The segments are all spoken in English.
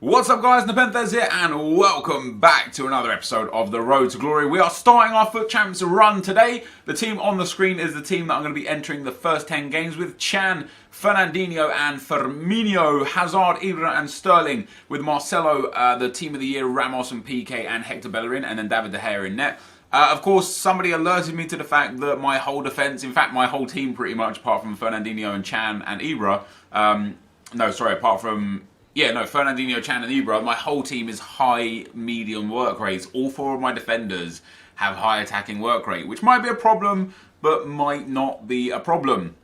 What's up guys, NepentheZ here and welcome back to another episode of The Road to Glory. We are starting our FUT Champs run today. The team on the screen is the team that I'm going to be entering the first 10 games with. Chan, Fernandinho and Firmino, Hazard, Ibra and Sterling, with Marcelo, the team of the year, Ramos and PK and Hector Bellerin, and then David De Gea in net. Of course, somebody alerted me to the fact that my whole defence, in fact my whole team pretty much, apart from Fernandinho and Chan and Ibra, Fernandinho, Chan and Ibra, my whole team is high, medium work rates. All four of my defenders have high attacking work rate, which might be a problem, but might not be a problem.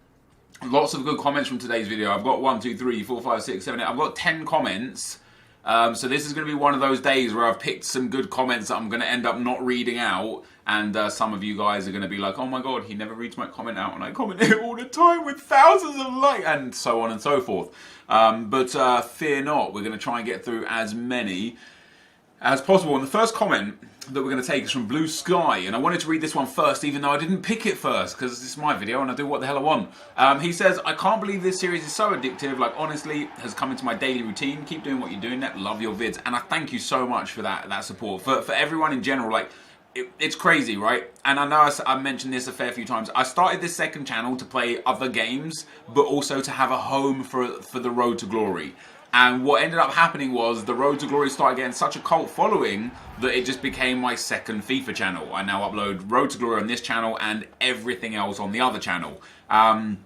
Lots of good comments from today's video. I've got 1, 2, 3, 4, 5, 6, 7, 8. I've got 10 comments. So this is going to be one of those days where I've picked some good comments that I'm going to end up not reading out. And some of you guys are going to be like, oh my god, he never reads my comment out. And I comment it all the time with thousands of likes. And so on and so forth. But fear not, we're going to try and get through as many as possible. And the first comment that we're going to take is from Blue Sky. And I wanted to read this one first, even though I didn't pick it first, because this is my video and I do what the hell I want. He says, I can't believe this series is so addictive. Like, honestly, has come into my daily routine. Keep doing what you're doing. Love your vids. And I thank you so much for that support. For everyone in general, like, it's crazy, right? And I know I mentioned this a fair few times. I started this second channel to play other games, but also to have a home for the Road to Glory. And what ended up happening was the Road to Glory started getting such a cult following that it just became my second FIFA channel. I now upload Road to Glory on this channel and everything else on the other channel. And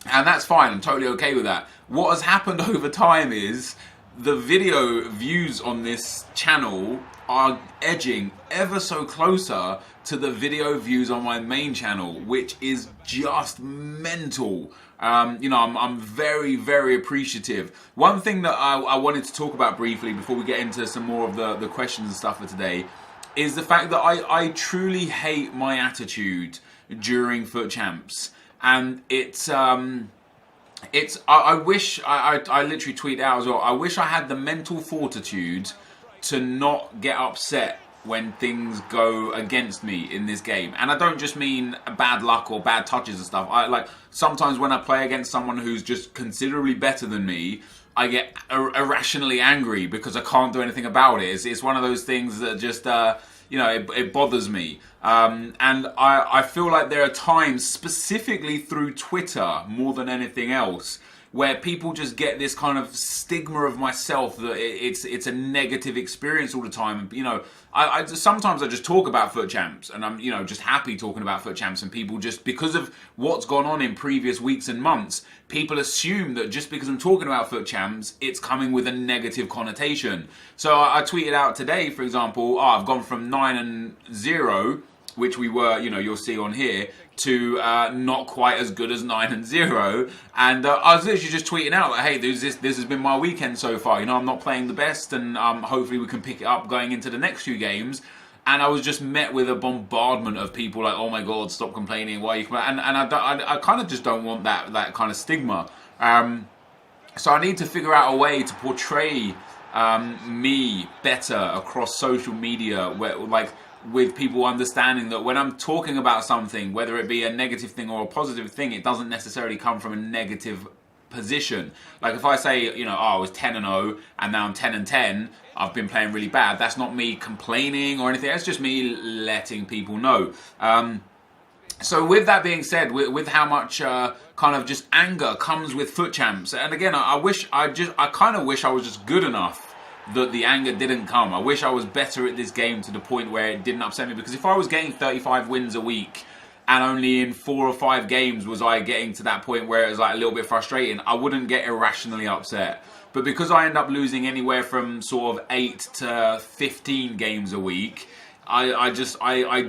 that's fine, I'm totally okay with that. What has happened over time is the video views on this channel are edging ever so closer to the video views on my main channel, which is just mental. You know, I'm very, very appreciative. One thing that I wanted to talk about briefly before we get into some more of the questions and stuff for today is the fact that I truly hate my attitude during FUT Champs. And I wish, I literally tweet out as well, I wish I had the mental fortitude to not get upset when things go against me in this game. And I don't just mean bad luck or bad touches and stuff. Like, sometimes when I play against someone who's just considerably better than me, I get irrationally angry because I can't do anything about it. It's one of those things that just, you know, it bothers me. And I feel like there are times, specifically through Twitter more than anything else, where people just get this kind of stigma of myself that it's a negative experience all the time. And, you know, sometimes I just talk about FUT Champs and I'm, you know, just happy talking about FUT Champs, and people just, because of what's gone on in previous weeks and months, people assume that just because I'm talking about FUT Champs, it's coming with a negative connotation. So I tweeted out today, for example, I've gone from 9-0, which we were, you know, you'll see on here, to not quite as good as 9-0, and I was literally just tweeting out like, hey, this has been my weekend so far. You know, I'm not playing the best, and hopefully we can pick it up going into the next few games. And I was just met with a bombardment of people like, oh my god, stop complaining, why are you complaining? And I kind of just don't want that kind of stigma. So I need to figure out a way to portray me better across social media, where, like, with people understanding that when I'm talking about something, whether it be a negative thing or a positive thing, it doesn't necessarily come from a negative position. Like if I say, you know, oh, I was 10-0 and now I'm 10-10, I've been playing really bad. That's not me complaining or anything. That's just me letting people know. So with that being said, with how much kind of just anger comes with FUT Champs, and again, I kind of wish I was just good enough that the anger didn't come. I wish I was better at this game to the point where it didn't upset me, because if I was getting 35 wins a week and only in 4 or 5 games was I getting to that point where it was like a little bit frustrating, I wouldn't get irrationally upset. But because I end up losing anywhere from sort of 8 to 15 games a week, I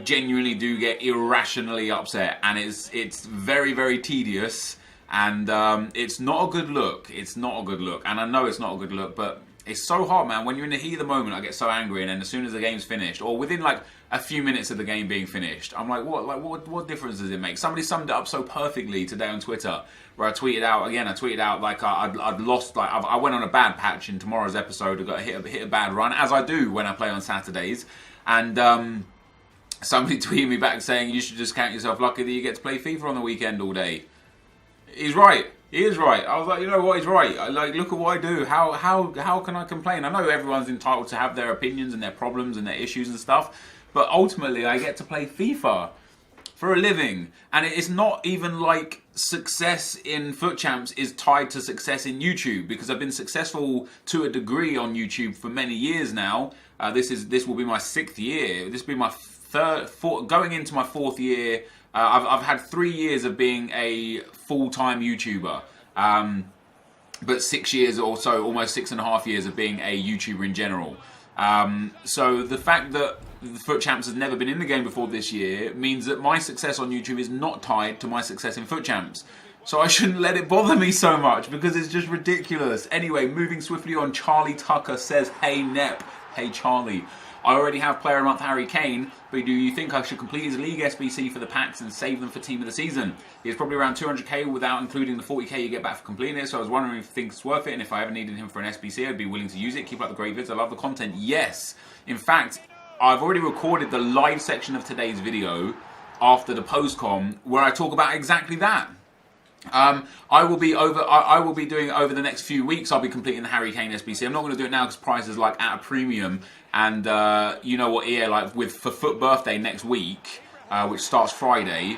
genuinely do get irrationally upset, and it's very, very tedious, and it's not a good look. It's not a good look, and I know it's not a good look, but it's so hard, man. When you're in the heat of the moment, I get so angry, and then as soon as the game's finished, or within like a few minutes of the game being finished, I'm like, what difference does it make? Somebody summed it up so perfectly today on Twitter, where I tweeted out like I'd lost, like I went on a bad patch in tomorrow's episode. I got hit a bad run, as I do when I play on Saturdays, and somebody tweeted me back saying you should just count yourself lucky that you get to play FIFA on the weekend all day. He's right. He is right. I was like, you know what, he's right. Look at what I do. How can I complain? I know everyone's entitled to have their opinions and their problems and their issues and stuff, but ultimately I get to play FIFA for a living, and it's not even like success in FUT Champs is tied to success in YouTube, because I've been successful to a degree on YouTube for many years now. This will be my 6th year. This will be my going into my 4th year. I've had 3 years of being a full-time YouTuber, but 6 years or so, almost 6.5 years of being a YouTuber in general. So the fact that the FUT Champs has never been in the game before this year means that my success on YouTube is not tied to my success in FUT Champs. So I shouldn't let it bother me so much, because it's just ridiculous. Anyway, moving swiftly on, Charlie Tucker says, hey Nep, hey Charlie. I already have Player of the Month Harry Kane, but do you think I should complete his League SBC for the packs and save them for Team of the Season? He's probably around 200k without including the 40k you get back for completing it, so I was wondering if you think it's worth it, and if I ever needed him for an SBC, I'd be willing to use it. Keep up the great vids, I love the content. Yes! In fact, I've already recorded the live section of today's video after the post-com where I talk about exactly that. I will be doing over the next few weeks. I'll be completing the Harry Kane SBC. I'm not going to do it now because price is like at a premium, and you know what, like for FUT Birthday next week, which starts Friday,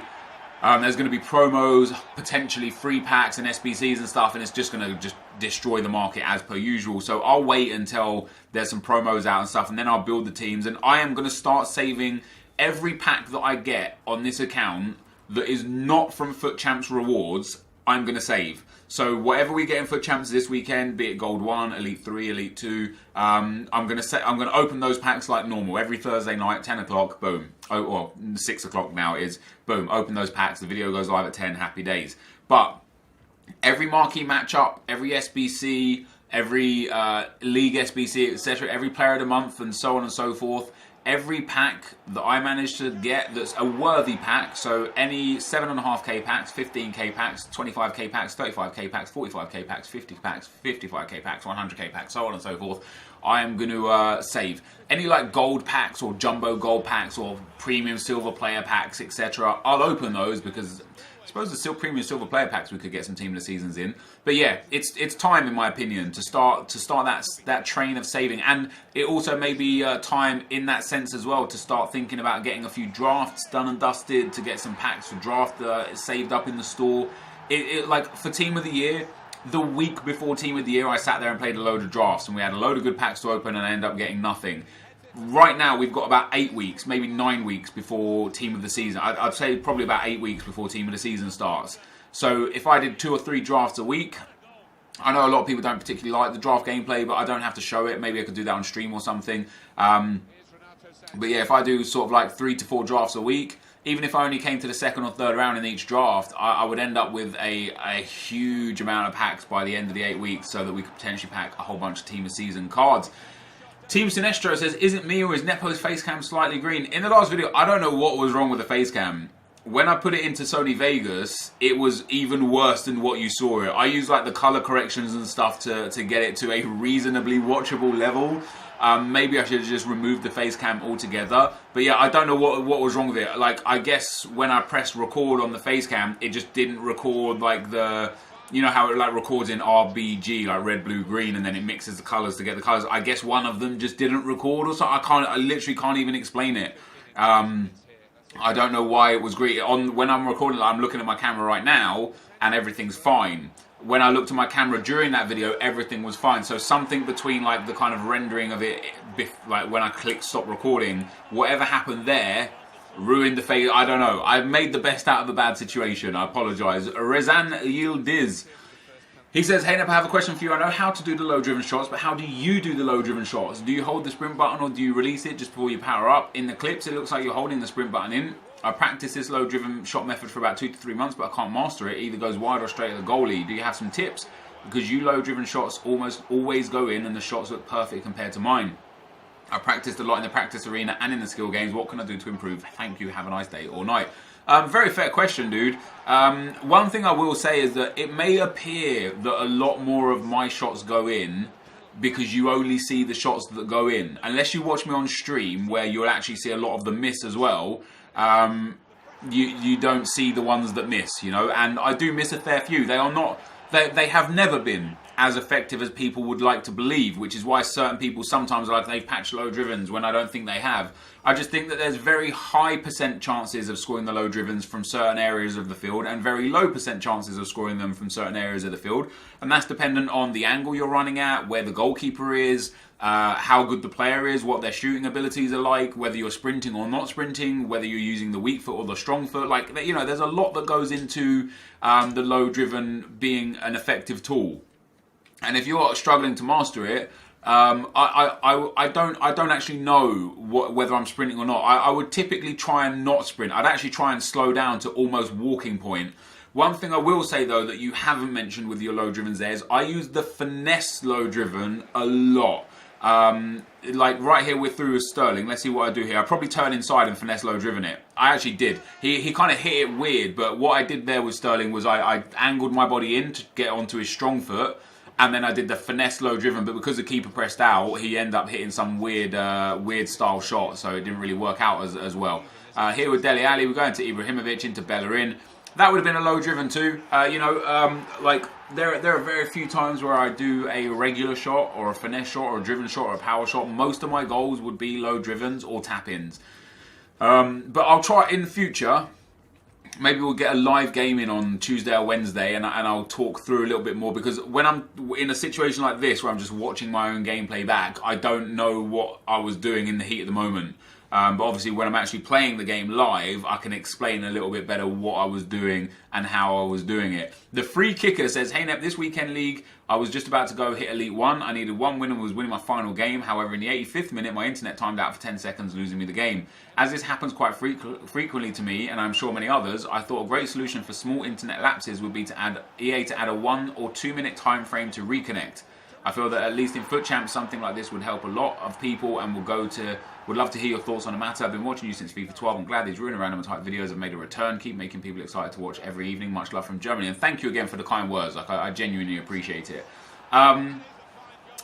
there's going to be promos, potentially free packs and SBCs and stuff, and it's just going to just destroy the market as per usual. So I'll wait until there's some promos out and stuff, and then I'll build the teams, and I am going to start saving every pack that I get on this account that is not from FUT Champs rewards. I'm going to save. So whatever we get in FUT Champs this weekend, be it Gold 1, Elite 3, Elite 2, I'm going to open those packs like normal. Every Thursday night, 10 o'clock, boom. Oh, well, 6 o'clock now it is. Boom, open those packs. The video goes live at 10, happy days. But every marquee matchup, every SBC, every League SBC, etc., every Player of the Month, and so on and so forth, every pack that I managed to get that's a worthy pack, so any 7.5k packs, 15k packs, 25k packs, 35k packs, 45k packs, 50 packs, 55k packs, 100k packs, so on and so forth, I am going to save. Any like gold packs or jumbo gold packs or premium silver player packs, etc., I'll open those, because I suppose the premium silver player packs we could get some Team of the Seasons in. But yeah, it's time, in my opinion, to start that train of saving, and it also may be time in that sense as well to start thinking about getting a few drafts done and dusted, to get some packs for draft saved up in the store. Like for Team of the Year, the week before Team of the Year, I sat there and played a load of drafts, and we had a load of good packs to open, and I ended up getting nothing. Right now, we've got about 8 weeks, maybe 9 weeks before Team of the Season. I'd say probably about 8 weeks before Team of the Season starts. So if I did 2 or 3 drafts a week, I know a lot of people don't particularly like the draft gameplay, but I don't have to show it. Maybe I could do that on stream or something. But yeah, if I do sort of like 3 to 4 drafts a week, even if I only came to the 2nd or 3rd round in each draft, I would end up with a huge amount of packs by the end of the 8 weeks, so that we could potentially pack a whole bunch of Team of the Season cards. Team Sinestro says, is it me or is Nepo's face cam slightly green? In the last video, I don't know what was wrong with the face cam. When I put it into Sony Vegas, it was even worse than what you saw it. I used like the color corrections and stuff to get it to a reasonably watchable level. Maybe I should have just removed the face cam altogether. But yeah, I don't know what was wrong with it. Like, I guess when I pressed record on the face cam, it just didn't record like the... You know how it like records in RBG, like red, blue, green, and then it mixes the colours to get the colours. I guess one of them just didn't record or something. I literally can't even explain it. I don't know why it was green. When I'm recording, I'm looking at my camera right now, and everything's fine. When I looked at my camera during that video, everything was fine. So something between like the kind of rendering of it, like when I clicked stop recording, whatever happened there, ruined the face. I don't know. I've made the best out of a bad situation. I apologise. Rezan Yildiz. He says, hey Nep, I have a question for you. I know how to do the low driven shots, but how do you do the low driven shots? Do you hold the sprint button or do you release it just before you power up? In the clips, it looks like you're holding the sprint button in. I practiced this low driven shot method for about 2 to 3 months, but I can't master it. It either goes wide or straight at the goalie. Do you have some tips? Because you low driven shots almost always go in and the shots look perfect compared to mine. I practiced a lot in the practice arena and in the skill games. What can I do to improve? Thank you. Have a nice day or night. Very fair question, dude. One thing I will say is that it may appear that a lot more of my shots go in because you only see the shots that go in. Unless you watch me on stream where you'll actually see a lot of them miss as well. You don't see the ones that miss, you know. And I do miss a fair few. They are not... they have never been as effective as people would like to believe, which is why certain people sometimes are like they've patched low drivens when I don't think they have. I just think that there's very high % chances of scoring the low drivens from certain areas of the field and very low % chances of scoring them from certain areas of the field. And that's dependent on the angle you're running at, where the goalkeeper is, how good the player is, what their shooting abilities are like, whether you're sprinting or not sprinting, whether you're using the weak foot or the strong foot. Like, you know, there's a lot that goes into the low driven being an effective tool. And if you're struggling to master it, I don't actually know whether I'm sprinting or not. I would typically try and not sprint. I'd actually try and slow down to almost walking point. One thing I will say though that you haven't mentioned with your low drivens there is I use the finesse low driven a lot. Like right here we're through with Sterling. Let's see what I do here. I probably turn inside and finesse low driven it. I actually did. He kind of hit it weird, but what I did there with Sterling was I angled my body in to get onto his strong foot. And then I did the finesse low driven, but because the keeper pressed out, he ended up hitting some weird style shot, so it didn't really work out as well. Here with Dele Alli, we're going to Ibrahimovic into Bellerin. That would have been a low driven too. Like there are very few times where I do a regular shot or a finesse shot or a driven shot or a power shot. Most of my goals would be low drivens or tap-ins. But I'll try in the future. Maybe we'll get a live game in on Tuesday or Wednesday and I'll talk through a little bit more, because when I'm in a situation like this where I'm just watching my own gameplay back, I don't know what I was doing in the heat of the moment. But obviously when I'm actually playing the game live, I can explain a little bit better what I was doing and how I was doing it. The free kicker says, hey Nep, this weekend league, I was just about to go hit Elite 1. I needed one win and was winning my final game. However, in the 85th minute, my internet timed out for 10 seconds, losing me the game. As this happens quite frequently to me, and I'm sure many others, I thought a great solution for small internet lapses would be to add EA to add a 1 or 2 minute time frame to reconnect. I feel that at least in FUT Champs, something like this would help a lot of people and would love to hear your thoughts on the matter. I've been watching you since FIFA 12. I'm glad these Ruin Random type videos have made a return. Keep making people excited to watch every evening. Much love from Germany. And thank you again for the kind words. Like, I genuinely appreciate it.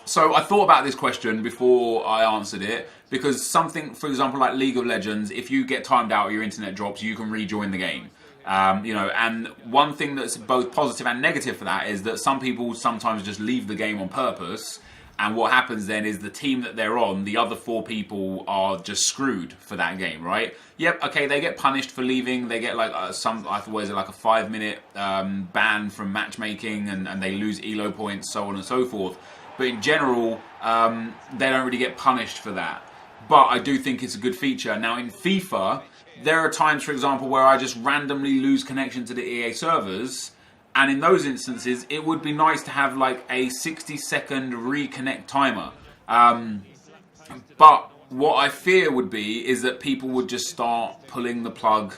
So I thought about this question before I answered it, because something, for example, like League of Legends, if you get timed out or your internet drops, you can rejoin the game. And one thing that's both positive and negative for that is that some people sometimes just leave the game on purpose, and what happens then is the team that they're on, the other 4 people are just screwed for that game, right? Yep, okay, they get punished for leaving. They get like I thought it was like a 5-minute ban from matchmaking, and they lose ELO points, so on and so forth. But in general, they don't really get punished for that. But I do think it's a good feature. Now in FIFA, there are times, for example, where I just randomly lose connection to the EA servers. And in those instances, it would be nice to have like a 60-second reconnect timer. But what I fear would be is that people would just start pulling the plug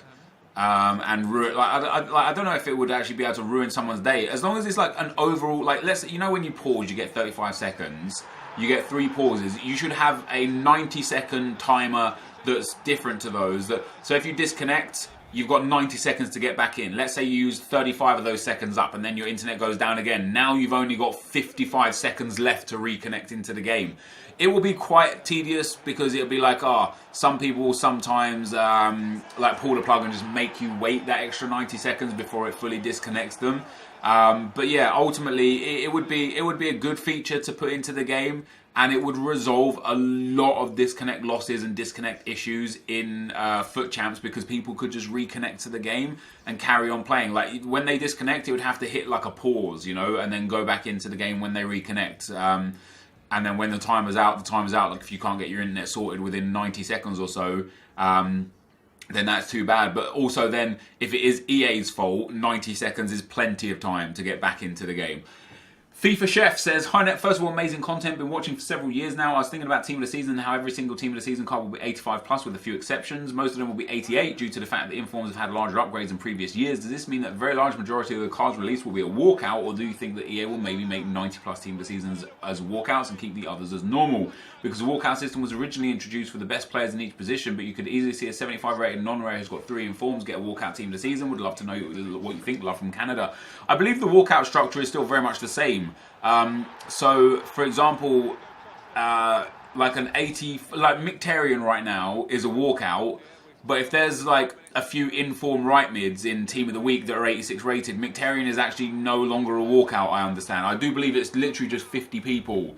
and ruin. I don't know if it would actually be able to ruin someone's day. As long as it's like an overall, like when you pause, you get 35 seconds. You get 3 pauses. You should have a 90-second timer that's different to those. So if you disconnect, you've got 90 seconds to get back in. Let's say you use 35 of those seconds up and then your internet goes down again. Now you've only got 55 seconds left to reconnect into the game. It will be quite tedious because it'll be like, some people will sometimes like pull the plug and just make you wait that extra 90 seconds before it fully disconnects them. But yeah, ultimately it would be a good feature to put into the game, and it would resolve a lot of disconnect losses and disconnect issues in FUT Champs, because people could just reconnect to the game and carry on playing. Like when they disconnect, it would have to hit like a pause, and then go back into the game when they reconnect. And then when the timer's out, the timer's out. Like if you can't get your internet sorted within 90 seconds or so, then that's too bad. But also then, if it is EA's fault, 90 seconds is plenty of time to get back into the game. FIFA Chef says, hi Net, first of all, amazing content, been watching for several years now. I was thinking about Team of the Season and how every single Team of the Season card will be 85 plus with a few exceptions. Most of them will be 88 due to the fact that Informs have had larger upgrades in previous years. Does this mean that a very large majority of the cards released will be a walkout, or do you think that EA will maybe make 90 plus Team of the Seasons as walkouts and keep the others as normal? Because the walkout system was originally introduced for the best players in each position, but you could easily see a 75 rated non-rare who's got 3 Informs get a walkout Team of the Season. Would love to know what you think. Love from Canada. I believe the walkout structure is still very much the same. So, for example, like an 80, like Mictarian right now is a walkout, But if there's like a few informed right mids in Team of the Week that are 86 rated, Mkhitaryan is actually no longer a walkout, I understand. I do believe it's literally just 50 people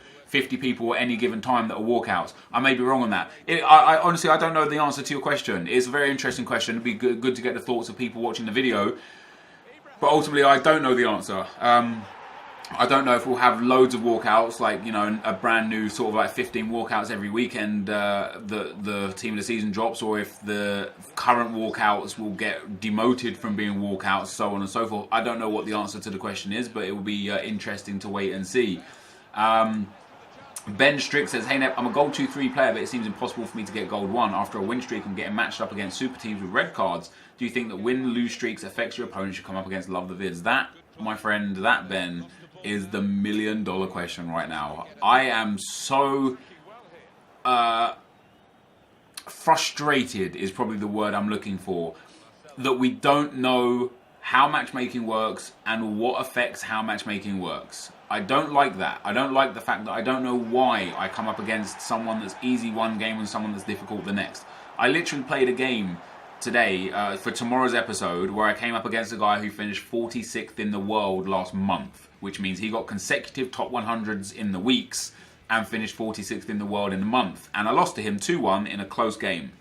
at any given time that are walkouts. I may be wrong on that. I honestly, I don't know the answer to your question. It's a very interesting question. It'd be good to get the thoughts of people watching the video. But ultimately, I don't know the answer. I don't know if we'll have loads of walkouts, like, you know, a brand new sort of like 15 walkouts every weekend the team of the season drops, or if the current walkouts will get demoted from being walkouts, so on and so forth. I don't know what the answer to the question is, but it will be interesting to wait and see. Ben Strick says, hey Nep, I'm a gold 2-3 player, but it seems impossible for me to get gold 1. After a win streak, I'm getting matched up against super teams with red cards. Do you think that win-lose streaks affects your opponent should come up against Love the Vids? That, my friend, that, Ben, is the $1 million question right now. I am so frustrated is probably the word I'm looking for, that we don't know how matchmaking works and what affects how matchmaking works. I don't like that. I don't like the fact that I don't know why I come up against someone that's easy one game and someone that's difficult the next. I literally played a game today for tomorrow's episode where I came up against a guy who finished 46th in the world last month, which means he got consecutive top 100s in the weeks and finished 46th in the world in the month. And I lost to him 2-1 in a close game.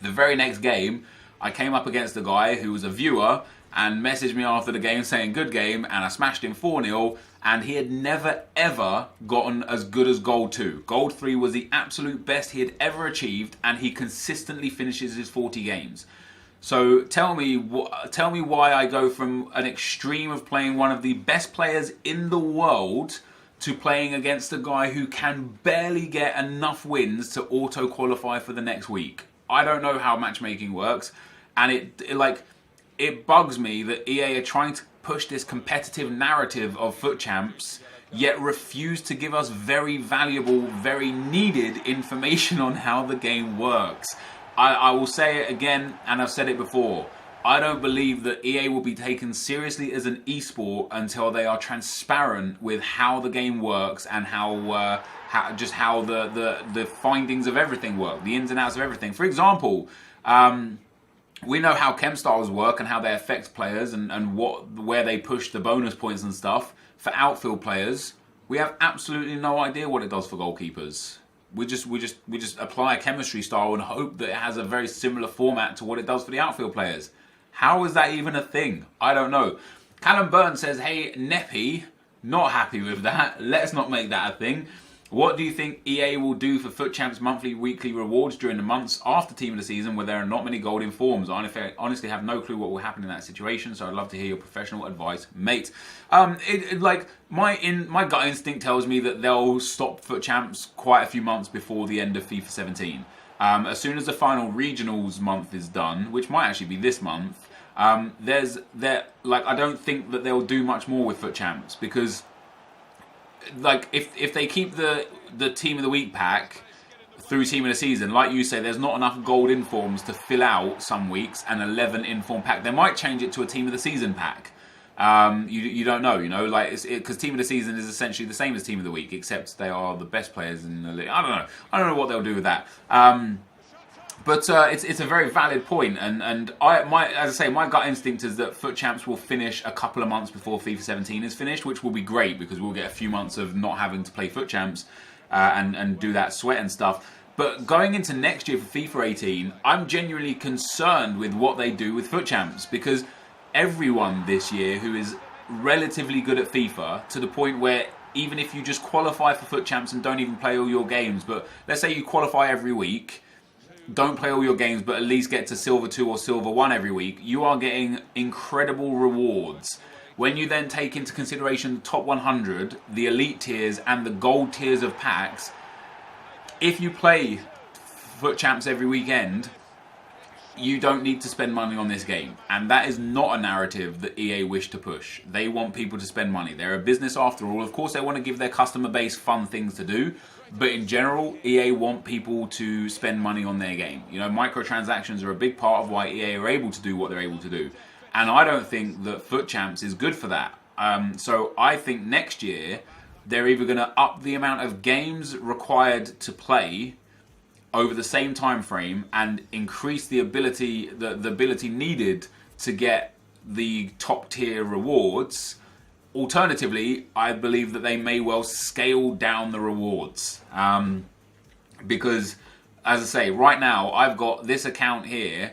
The very next game, I came up against a guy who was a viewer and messaged me after the game saying good game, and I smashed him 4-0, and he had never ever gotten as good as gold 2. Gold 3 was the absolute best he had ever achieved, and he consistently finishes his 40 games. So tell me why I go from an extreme of playing one of the best players in the world to playing against a guy who can barely get enough wins to auto qualify for the next week. I don't know how matchmaking works, and it bugs me that EA are trying to push this competitive narrative of FUT Champs, yet refuse to give us very valuable, very needed information on how the game works. I will say it again, and I've said it before. I don't believe that EA will be taken seriously as an esport until they are transparent with how the game works and how the findings of everything work, the ins and outs of everything. For example, we know how chem styles work and how they affect players and where they push the bonus points and stuff. For outfield players, we have absolutely no idea what it does for goalkeepers. We just apply a chemistry style and hope that it has a very similar format to what it does for the outfield players. How is that even a thing? I don't know. Callum Byrne says, hey Neppy, not happy with that. Let's not make that a thing. What do you think EA will do for FUT Champs monthly, weekly rewards during the months after Team of the Season where there are not many gold informs? I honestly have no clue what will happen in that situation, so I'd love to hear your professional advice, mate. My gut instinct tells me that they'll stop FUT Champs quite a few months before the end of FIFA 17. As soon as the final regionals month is done, which might actually be this month, I don't think that they'll do much more with FUT Champs, because if they keep the Team of the Week pack through Team of the Season, like you say, there's not enough gold informs to fill out some weeks an 11 inform pack. They might change it to a Team of the Season pack. You don't know, because Team of the Season is essentially the same as Team of the Week, except they are the best players in the league. I don't know what they'll do with that. But it's a very valid point, and as I say, my gut instinct is that FUT Champs will finish a couple of months before FIFA 17 is finished, which will be great because we'll get a few months of not having to play FUT Champs and do that sweat and stuff. But going into next year for FIFA 18, I'm genuinely concerned with what they do with FUT Champs, because everyone this year who is relatively good at FIFA, to the point where even if you just qualify for FUT Champs and don't even play all your games, but let's say you qualify every week, don't play all your games, but at least get to Silver 2 or Silver 1 every week, you are getting incredible rewards. When you then take into consideration the top 100, the elite tiers, and the gold tiers of packs, if you play FUT Champs every weekend, you don't need to spend money on this game. And that is not a narrative that EA wish to push. They want people to spend money. They're a business after all. Of course, they want to give their customer base fun things to do. But in general, EA want people to spend money on their game. Microtransactions are a big part of why EA are able to do what they're able to do. And I don't think that FUT Champs is good for that. So I think next year, they're either going to up the amount of games required to play over the same time frame and increase the ability needed to get the top tier rewards. Alternatively, I believe that they may well scale down the rewards, because, as I say, right now I've got this account here.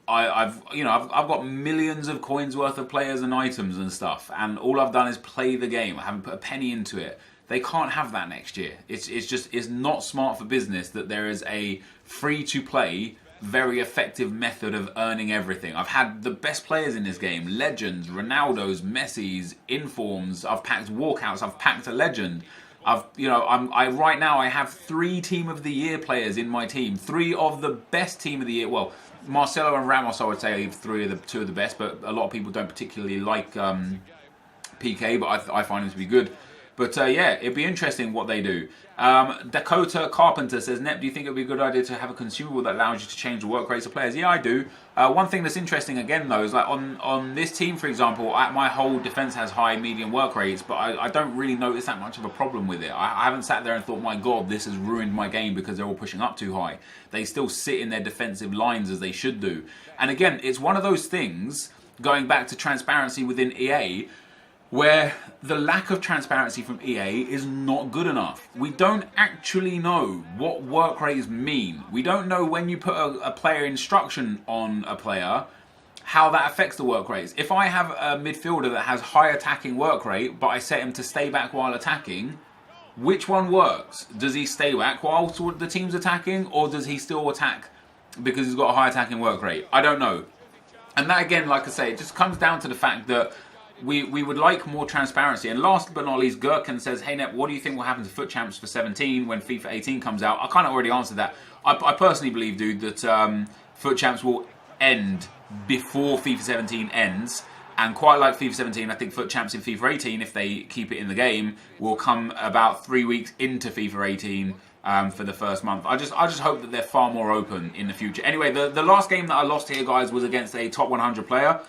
I've got millions of coins worth of players and items and stuff, and all I've done is play the game. I haven't put a penny into it. They can't have that next year. It's not smart for business that there is a free to play, very effective method of earning everything. I've had the best players in this game: legends, Ronaldos, Messis, informs. I've packed walkouts. I've packed a legend. Right now I have 3 Team of the Year players in my team. 3 of the best Team of the Year. Well, Marcelo and Ramos, I would say, 2 of the best, but a lot of people don't particularly like PK, but I find him to be good. But yeah, it'd be interesting what they do. Dakota Carpenter says, Nep, do you think it would be a good idea to have a consumable that allows you to change the work rates of players? Yeah, I do. One thing that's interesting again though is like on this team, for example, my whole defense has high, medium work rates, but I don't really notice that much of a problem with it. I haven't sat there and thought, my God, this has ruined my game because they're all pushing up too high. They still sit in their defensive lines as they should do. And again, it's one of those things, going back to transparency within EA, where the lack of transparency from EA is not good enough. We don't actually know what work rates mean. We don't know when you put a player instruction on a player, how that affects the work rates. If I have a midfielder that has high attacking work rate, but I set him to stay back while attacking, which one works? Does he stay back while the team's attacking, or does he still attack because he's got a high attacking work rate? I don't know. And that, again, like I say, it just comes down to the fact that we would like more transparency. And last but not least, Gherkin says, hey Nep, what do you think will happen to FUT Champs for 17 when FIFA 18 comes out? I kind of already answered that. I personally believe, dude, that FUT Champs will end before FIFA 17 ends. And quite like FIFA 17, I think FUT Champs in FIFA 18, if they keep it in the game, will come about 3 weeks into FIFA 18 for the first month. I just hope that they're far more open in the future. Anyway, the last game that I lost here, guys, was against a top 100 player.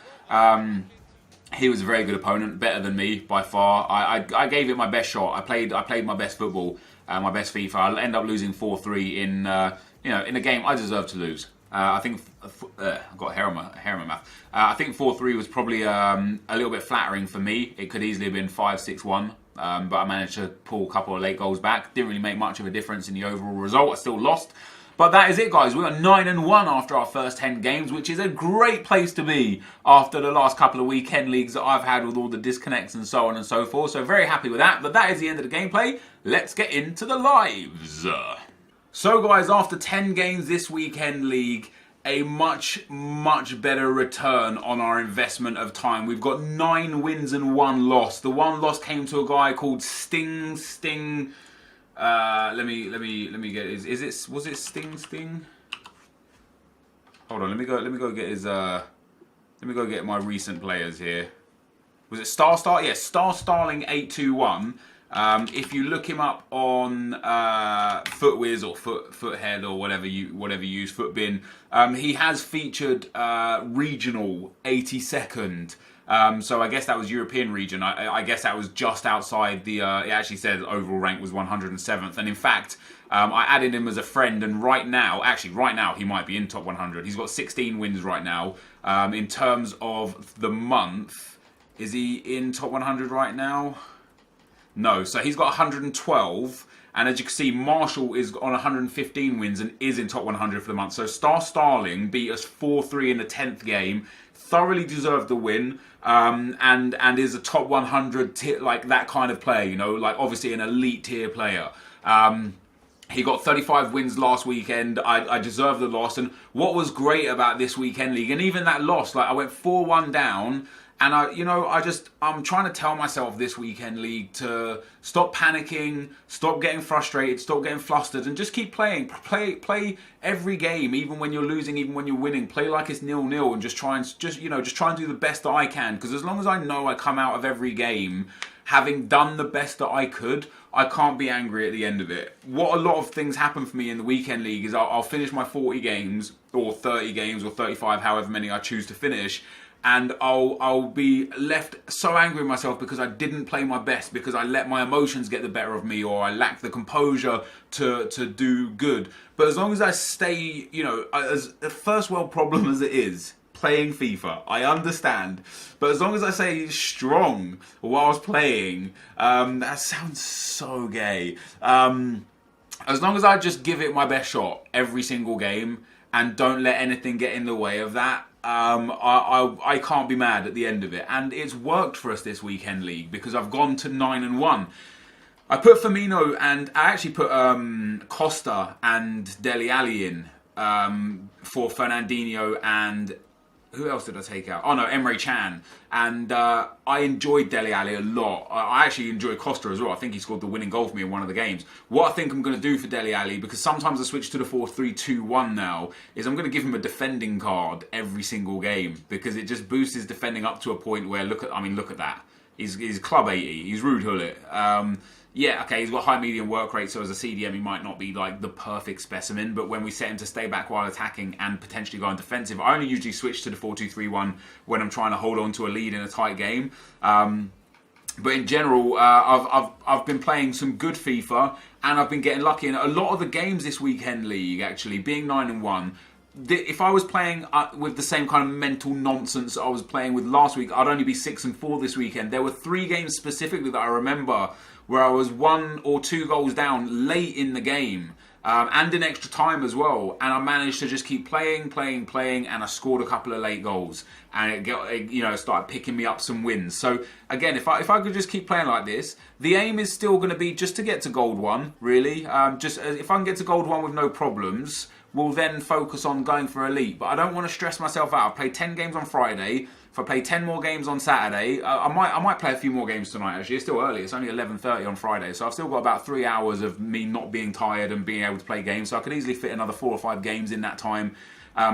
He was a very good opponent, better than me by far. I gave it my best shot. I played my best football, my best FIFA. I'll end up losing 4-3 in a game I deserved to lose. I think I've got hair on my mouth. I think 4-3 was probably a little bit flattering for me. It could easily have been 5-6-1, but I managed to pull a couple of late goals back. Didn't really make much of a difference in the overall result. I still lost. But that is it, guys. We are 9-1 after our first 10 games, which is a great place to be after the last couple of weekend leagues that I've had with all the disconnects and so on and so forth. So very happy with that. But that is the end of the gameplay. Let's get into the lives. So, guys, after 10 games this weekend league, a much better return on our investment of time. We've got 9 wins and 1 loss. The 1 loss came to a guy called Sting. Let me get his. Was it Sting? Hold on, let me go get his. Let me go get my recent players here. Was it Star? Yes, Starling 821. If you look him up on FootWiz or Foothead or whatever you use, Footbin, he has featured regional 82nd. So I guess that was European region. I guess that was just outside the. It actually said overall rank was 107th, and in fact, I added him as a friend. And right now, he might be in top 100. He's got 16 wins right now. In terms of the month, is he in top 100 right now? No. So he's got 112. And as you can see, Marshall is on 115 wins and is in top 100 for the month. So Starling beat us 4-3 in the 10th game. Thoroughly deserved the win, and is a top 100 like that kind of player, like obviously an elite tier player. He got 35 wins last weekend. I deserve the loss. And what was great about this weekend league, and even that loss, like I went 4-1 down, and I'm trying to tell myself this weekend league to stop panicking, stop getting frustrated, stop getting flustered, and just keep playing. Play every game, even when you're losing, even when you're winning. Play like it's 0-0, and just try and do the best that I can. Because as long as I know I come out of every game having done the best that I could, I can't be angry at the end of it. What a lot of things happen for me in the weekend league is I'll finish my 40 games or 30 games or 35, however many I choose to finish. and I'll be left so angry with myself because I didn't play my best, because I let my emotions get the better of me, or I lacked the composure to do good. But as long as I stay, you know, as a first world problem as it is, playing FIFA, I understand, but as long as I stay strong whilst playing, that sounds so gay. As long as I just give it my best shot every single game and don't let anything get in the way of that, I can't be mad at the end of it. And it's worked for us this weekend league, because I've gone to 9-1. I put Firmino, and I actually put Costa and Dele Alli in for Fernandinho, and who else did I take out? Oh no, Emre Can. And I enjoyed Dele Alli a lot. I actually enjoyed Costa as well. I think he scored the winning goal for me in one of the games. What I think I'm going to do for Dele Alli, because sometimes I switch to the 4-3-2-1 now, is I'm going to give him a defending card every single game, because it just boosts his defending up to a point where, look at that. He's club 80. He's Ruud Gullit. Yeah, okay, he's got high medium work rate, so as a CDM he might not be like the perfect specimen, but when we set him to stay back while attacking and potentially going defensive, I only usually switch to the 4-2-3-1 when I'm trying to hold on to a lead in a tight game. But in general, I've been playing some good FIFA, and I've been getting lucky in a lot of the games this weekend league, actually, being 9-1. If I was playing with the same kind of mental nonsense I was playing with last week, I'd only be 6-4 this weekend. There were 3 games specifically that I remember where I was 1 or 2 goals down late in the game, and in extra time as well, and I managed to just keep playing, and I scored a couple of late goals, and it started picking me up some wins. So again, if I could just keep playing like this, the aim is still going to be just to get to gold 1, really. Just if I can get to gold 1 with no problems, we'll then focus on going for elite. But I don't want to stress myself out. I've played 10 games on Friday. If I play 10 more games on Saturday, I might play a few more games tonight, actually. It's still early. It's only 11:30 on Friday. So I've still got about 3 hours of me not being tired and being able to play games. So I could easily fit another 4 or 5 games in that time.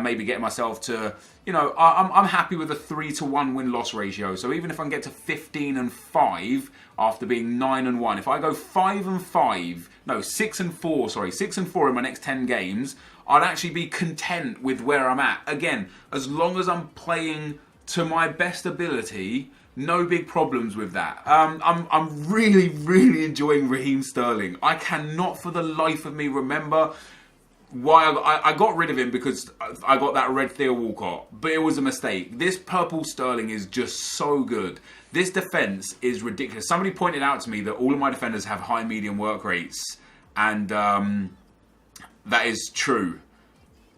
Maybe get myself to, I'm happy with a 3-1 win-loss ratio. So even if I can get to 15-5 after being 9-1, if I go 6-4 in my next 10 games, I'd actually be content with where I'm at. Again, as long as I'm playing to my best ability, no big problems with that. I'm really, really enjoying Raheem Sterling. I cannot for the life of me remember why I got rid of him, because I got that red Theo Walcott, but it was a mistake. This purple Sterling is just so good. This defense is ridiculous. Somebody pointed out to me that all of my defenders have high medium work rates, and that is true,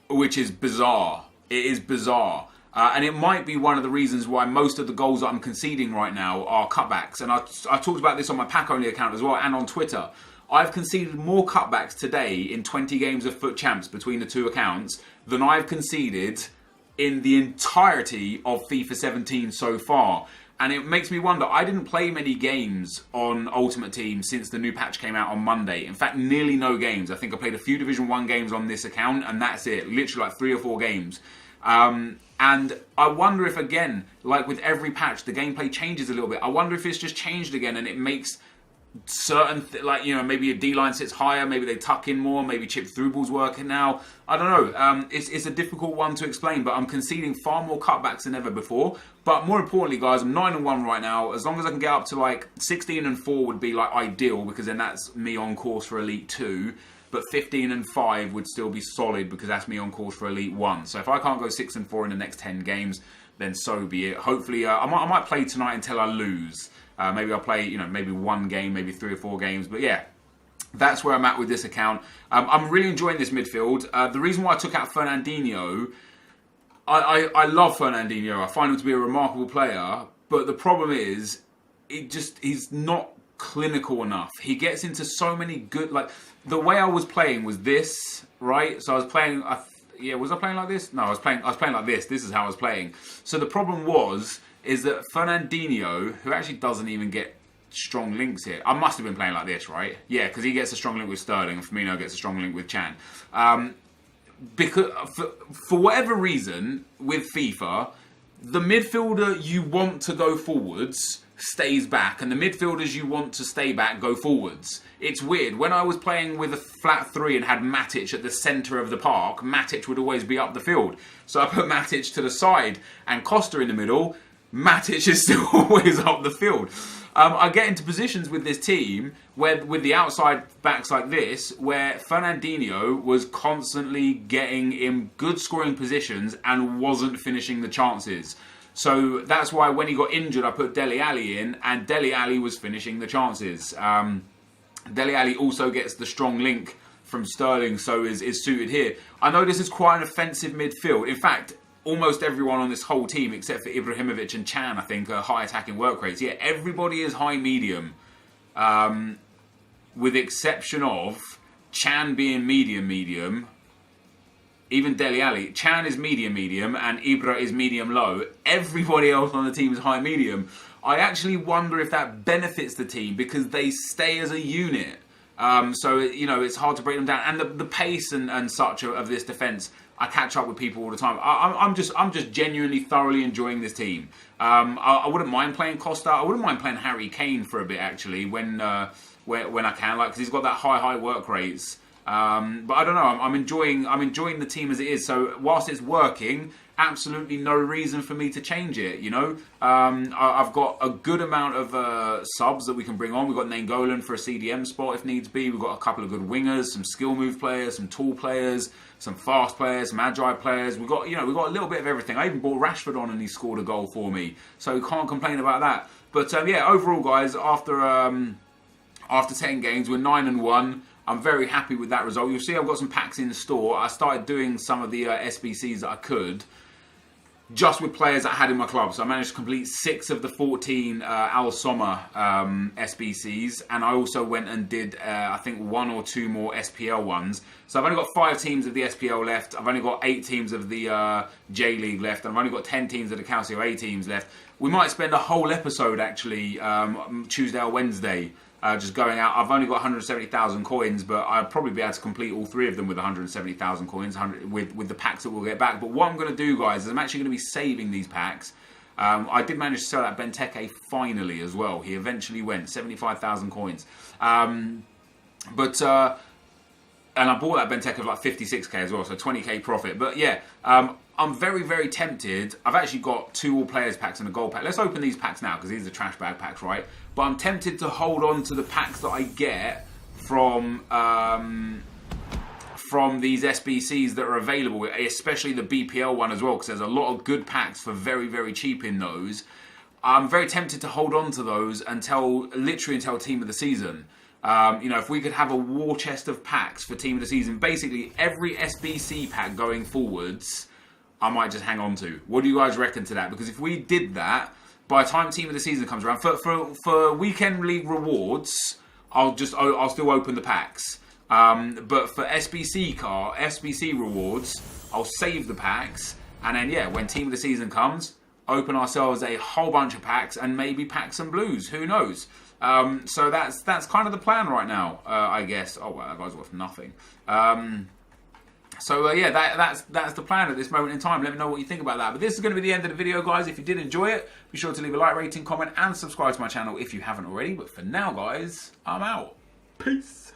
which is bizarre. It is bizarre. And it might be one of the reasons why most of the goals that I'm conceding right now are cutbacks. And I talked about this on my pack-only account as well, and on Twitter. I've conceded more cutbacks today in 20 games of FUT Champs between the 2 accounts than I've conceded in the entirety of FIFA 17 so far. And it makes me wonder, I didn't play many games on Ultimate Team since the new patch came out on Monday. In fact, nearly no games. I think I played a few Division 1 games on this account, and that's it. Literally like 3 or 4 games. And I wonder if, again, like with every patch, the gameplay changes a little bit. I wonder if it's just changed again, and it makes certain, maybe a D-line sits higher, maybe they tuck in more, maybe chip through ball's working now. I don't know. It's a difficult one to explain, but I'm conceding far more cutbacks than ever before. But more importantly, guys, I'm 9-1 right now. As long as I can get up to like 16-4 would be like ideal, because then that's me on course for Elite 2. But 15-5 would still be solid, because that's me on course for Elite 1. So if I can't go 6-4 in the next 10 games, then so be it. Hopefully, I might play tonight until I lose. Maybe I'll play, maybe 1 game, maybe 3 or 4 games. But yeah, that's where I'm at with this account. I'm really enjoying this midfield. The reason why I took out Fernandinho, I love Fernandinho. I find him to be a remarkable player. But the problem is, he's not clinical enough. He gets into so many good, the way I was playing was this, right? So I was playing, was I playing like this? No, I was playing like this. This is how I was playing. So the problem is that Fernandinho, who actually doesn't even get strong links here, I must have been playing like this, right? Yeah, because he gets a strong link with Sterling, and Firmino gets a strong link with Chan. Because for whatever reason, with FIFA, the midfielder you want to go forwards stays back, and the midfielders you want to stay back go forwards. It's weird. When I was playing with a flat 3 and had Matic at the centre of the park, Matic would always be up the field. So I put Matic to the side and Costa in the middle. Matic is still always up the field. I get into positions with this team where, with the outside backs like this, where Fernandinho was constantly getting in good scoring positions and wasn't finishing the chances. So that's why when he got injured, I put Dele Alli in, and Dele Alli was finishing the chances. Dele Alli also gets the strong link from Sterling, so is suited here. I know this is quite an offensive midfield. In fact, almost everyone on this whole team, except for Ibrahimovic and Chan, I think, are high attacking work rates. Yeah, everybody is high-medium, with exception of Chan being medium-medium. Even Dele Alli. Chan is medium-medium and Ibra is medium-low. Everybody else on the team is high-medium. I actually wonder if that benefits the team because they stay as a unit. So, you know, it's hard to break them down. And the pace and such of this defence, I catch up with people all the time. I'm just genuinely thoroughly enjoying this team. I wouldn't mind playing Costa. I wouldn't mind playing Harry Kane for a bit, actually, when I can, like, because he's got that high work rates. But I don't know. I'm enjoying the team as it is. So whilst it's working, absolutely no reason for me to change it. You know, I've got a good amount of subs that we can bring on. We've got Nainggolan for a CDM spot if needs be. We've got a couple of good wingers, some skill move players, some tall players, some fast players, some agile players. We've got a little bit of everything. I even brought Rashford on and he scored a goal for me. So can't complain about that. But yeah, overall, guys, after 10 games, we're 9-1. I'm very happy with that result. You'll see I've got some packs in store. I started doing some of the SBCs that I could, just with players that I had in my club. So I managed to complete 6 of the 14 Al Sommer SBCs. And I also went and did, I think, 1 or 2 more SPL ones. So I've only got 5 teams of the SPL left. I've only got 8 teams of the J-League left. And I've only got 10 teams of the Calcio A teams left. We might spend a whole episode, actually, Tuesday or Wednesday, just going out. I've only got 170,000 coins, but I'll probably be able to complete all 3 of them with 170,000 coins with the packs that we'll get back. But what I'm going to do, guys, is I'm actually going to be saving these packs. I did manage to sell that Benteke finally as well. He eventually went 75,000 coins. And I bought that Benteke for like 56k as well, so 20k profit. But yeah, I'm very, very tempted. I've actually got 2 all players packs and a gold pack. Let's open these packs now because these are trash bag packs, right? But I'm tempted to hold on to the packs that I get from these SBCs that are available, especially the BPL one as well, because there's a lot of good packs for very, very cheap in those. I'm very tempted to hold on to those literally until Team of the Season. You know, if we could have a war chest of packs for Team of the Season, basically every SBC pack going forwards, I might just hang on to. What do you guys reckon to that? Because if we did that, by the time Team of the Season comes around, for Weekend League rewards, I'll still open the packs. But for SBC rewards, I'll save the packs, and then yeah, when Team of the Season comes, open ourselves a whole bunch of packs and maybe pack some blues. Who knows? So that's kind of the plan right now, I guess. Oh well, that guy's worth nothing. So yeah, that's the plan at this moment in time. Let me know what you think about that. But this is going to be the end of the video, guys. If you did enjoy it, be sure to leave a like, rating, comment, and subscribe to my channel if you haven't already. But for now, guys, I'm out. Peace.